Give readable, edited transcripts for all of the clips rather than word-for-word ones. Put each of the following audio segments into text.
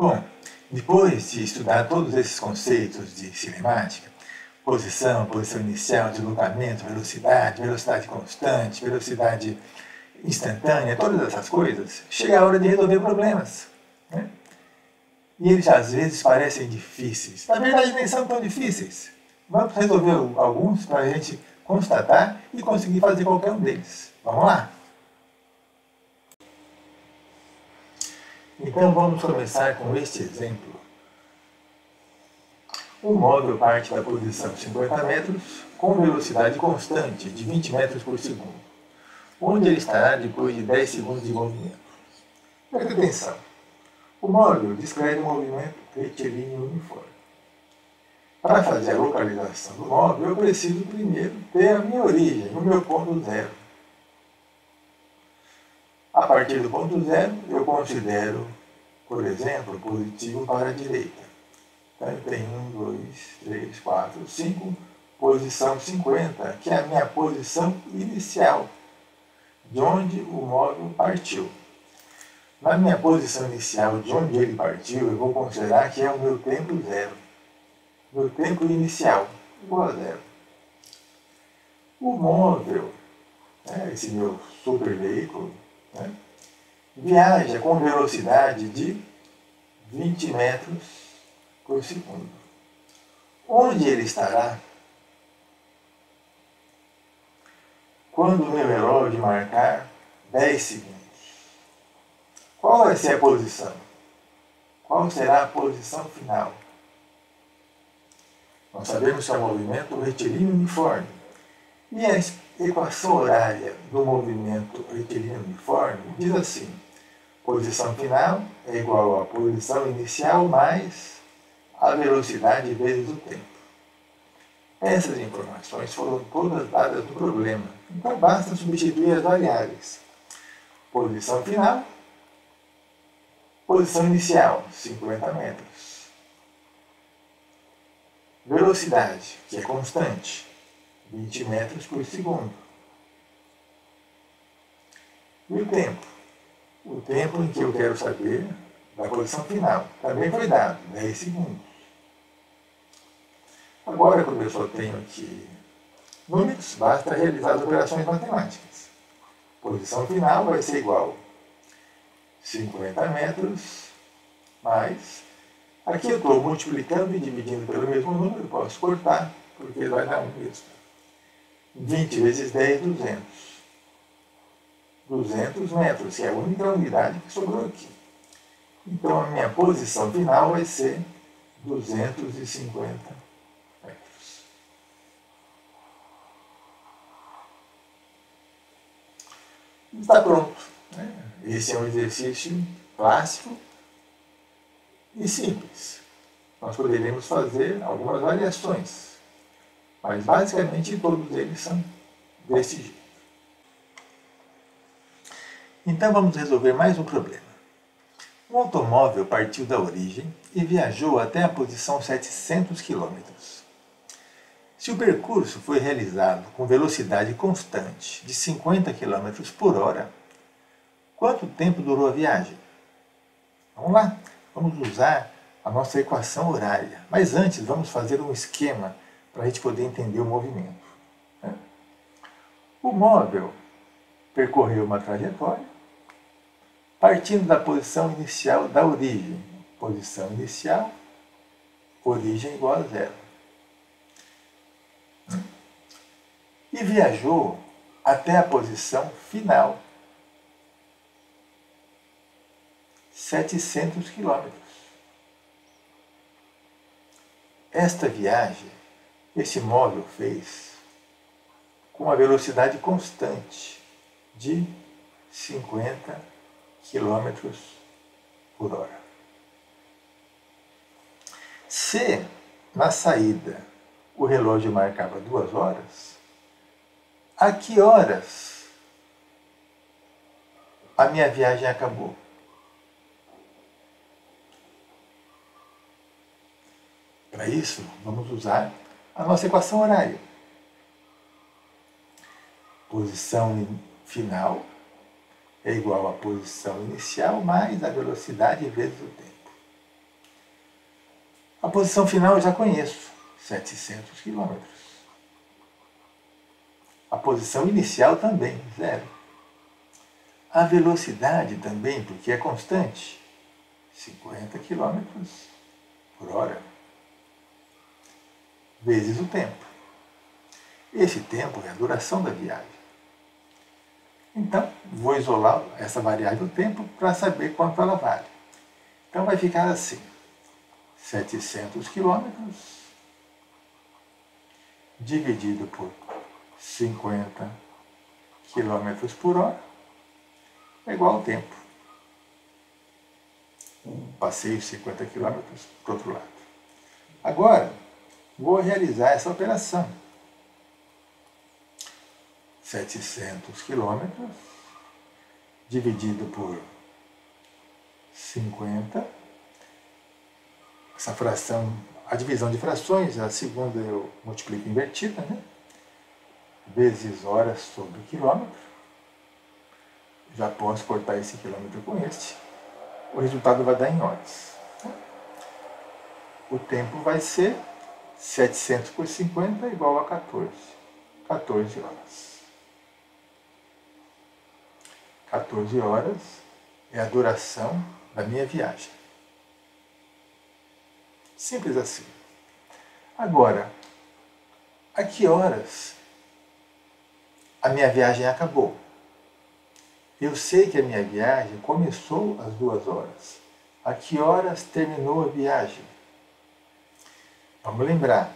Bom, depois de estudar todos esses conceitos de cinemática, posição inicial, deslocamento, velocidade constante, velocidade instantânea, todas essas coisas, chega a hora de resolver problemas, né? E eles às vezes parecem difíceis. Na verdade, nem são tão difíceis. Vamos resolver alguns para a gente constatar e conseguir fazer qualquer um deles. Vamos lá? Então vamos começar com este exemplo. Um móvel parte da posição 50 metros com velocidade constante de 20 metros por segundo, onde ele estará depois de 10 segundos de movimento. Preste atenção. O móvel descreve um movimento retilíneo uniforme. Para fazer a localização do móvel, eu preciso primeiro ter a minha origem, o meu ponto zero. A partir do ponto zero, eu considero, por exemplo, positivo para a direita. Então, eu tenho 1, 2, 3, 4, 5, posição 50, que é a minha posição inicial, de onde o móvel partiu. Na minha posição inicial, de onde ele partiu, eu vou considerar que é o meu tempo zero. Meu tempo inicial, igual a zero. O móvel, esse meu super veículo, viaja com velocidade de 20 metros por segundo. Onde ele estará quando o meu relógio marcar 10 segundos? Qual vai ser a posição? Qual será a posição final? Nós sabemos que é um movimento retilíneo uniforme. E a equação horária do movimento retilíneo uniforme diz assim: posição final é igual à posição inicial mais a velocidade vezes o tempo. Essas informações foram todas dadas no problema, então basta substituir as variáveis. Posição final, posição inicial, 50 metros. Velocidade, que é constante, 20 metros por segundo. E o tempo? O tempo em que eu quero saber da posição final. Também foi dado, 10 segundos. Agora, como eu só tenho aqui números, basta realizar as operações matemáticas. Posição final vai ser igual a 50 metros mais... Aqui eu estou multiplicando e dividindo pelo mesmo número, posso cortar, porque vai dar 1 mesmo. 20 vezes 10, 200. 200 metros, que é a única unidade que sobrou aqui. Então a minha posição final vai ser 250 metros. Está pronto. Esse é um exercício clássico e simples. Nós poderíamos fazer algumas variações, mas basicamente todos eles são desse jeito. Então vamos resolver mais um problema. Um automóvel partiu da origem e viajou até a posição 700 km. Se o percurso foi realizado com velocidade constante de 50 km por hora, quanto tempo durou a viagem? Vamos lá, vamos usar a nossa equação horária. Mas antes vamos fazer um esquema para a gente poder entender o movimento. O móvel percorreu uma trajetória partindo da posição inicial da origem. Posição inicial, origem igual a zero. E viajou até a posição final, 700 quilômetros. Esta viagem, esse móvel fez com uma velocidade constante de 50 km por hora. Se na saída o relógio marcava 2 horas, a que horas a minha viagem acabou? Para isso, vamos usar a nossa equação horária. Posição final é igual à posição inicial mais a velocidade vezes o tempo. A posição final eu já conheço, 700 km. A posição inicial também, 0. A velocidade também, porque é constante, 50 km por hora, vezes o tempo. Esse tempo é a duração da viagem. Então, vou isolar essa variável tempo para saber quanto ela vale. Então vai ficar assim, 700 km dividido por 50 km por hora é igual ao tempo. Passei os 50 km para o outro lado. Agora, vou realizar essa operação. 700 km dividido por 50. Essa fração, a divisão de frações, a segunda eu multiplico invertida, né? Vezes horas sobre quilômetro. Já posso cortar esse quilômetro com este. O resultado vai dar em horas. O tempo vai ser 700 por 50 igual a 14. 14 horas. 14 horas é a duração da minha viagem. Simples assim. Agora, a que horas a minha viagem acabou? Eu sei que a minha viagem começou às 2 horas. A que horas terminou a viagem? Vamos lembrar,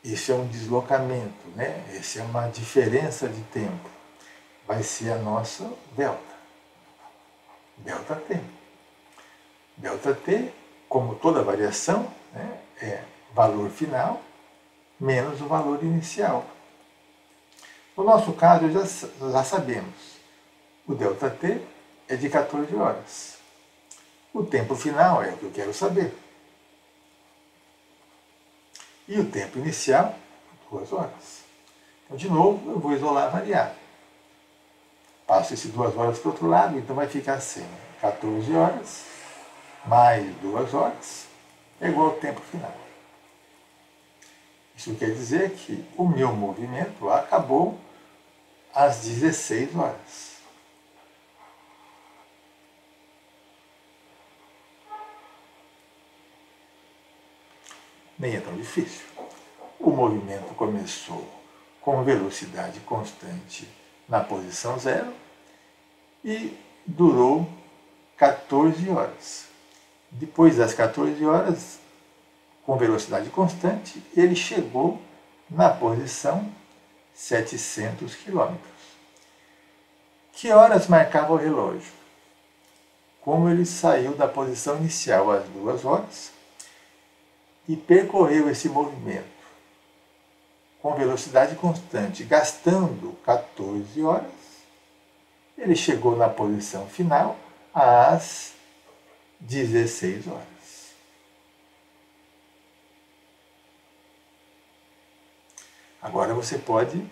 esse é um deslocamento, né? Esse é uma diferença de tempo. Vai ser a nossa delta. Delta T. Delta T, como toda variação, né, é valor final menos o valor inicial. No nosso caso, já sabemos. O delta T é de 14 horas. O tempo final é o que eu quero saber. E o tempo inicial, 2 horas. Então, de novo, eu vou isolar a variável. Passo esses 2 horas para o outro lado, então vai ficar assim. 14 horas mais 2 horas é igual ao tempo final. Isso quer dizer que o meu movimento acabou às 16 horas. Nem é tão difícil. O movimento começou com velocidade constante na posição 0 e durou 14 horas. Depois das 14 horas, com velocidade constante, ele chegou na posição 700 km. Que horas marcava o relógio? Como ele saiu da posição inicial às 2 horas e percorreu esse movimento com velocidade constante, gastando 14 horas, ele chegou na posição final às 16 horas. Agora você pode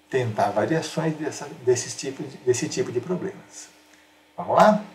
tentar variações desse tipo de problemas. Vamos lá?